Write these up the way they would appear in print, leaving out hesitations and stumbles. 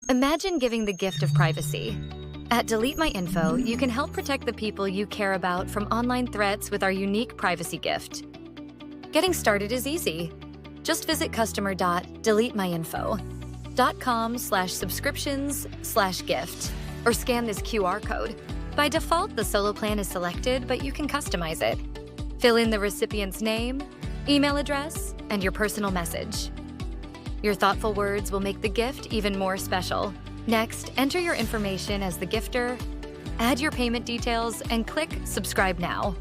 Imagine giving the gift of privacy. At DeleteMyInfo, you can help protect the people you care about from online threats with our unique privacy gift. Getting started is easy. Just visit customer.deletemyinfo.com/subscriptions/gift or scan this QR code. By default, the solo plan is selected, but you can customize it. Fill in the recipient's name, email address, and your personal message. Your thoughtful words will make the gift even more special. Next, enter your information as the gifter, add your payment details, and click Subscribe Now.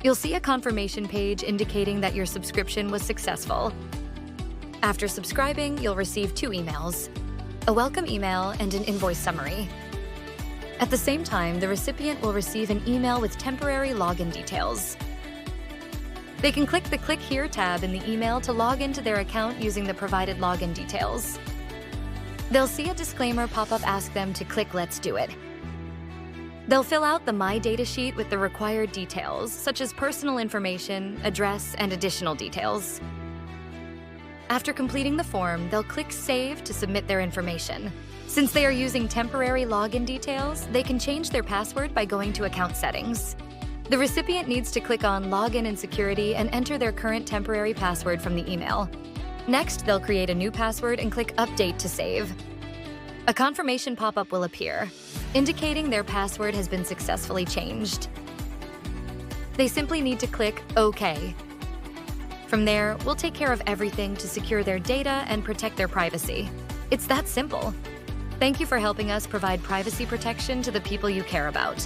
You'll see a confirmation page indicating that your subscription was successful. After subscribing, you'll receive 2 emails, a welcome email and an invoice summary. At the same time, the recipient will receive an email with temporary login details. They can click the Click Here tab in the email to log into their account using the provided login details. They'll see a disclaimer pop up ask them to click Let's Do It. They'll fill out the My Data sheet with the required details, such as personal information, address, and additional details. After completing the form, they'll click Save to submit their information. Since they are using temporary login details, they can change their password by going to Account Settings. The recipient needs to click on Login and Security and enter their current temporary password from the email. Next, they'll create a new password and click Update to save. A confirmation pop-up will appear, indicating their password has been successfully changed. They simply need to click OK. From there, we'll take care of everything to secure their data and protect their privacy. It's that simple. Thank you for helping us provide privacy protection to the people you care about.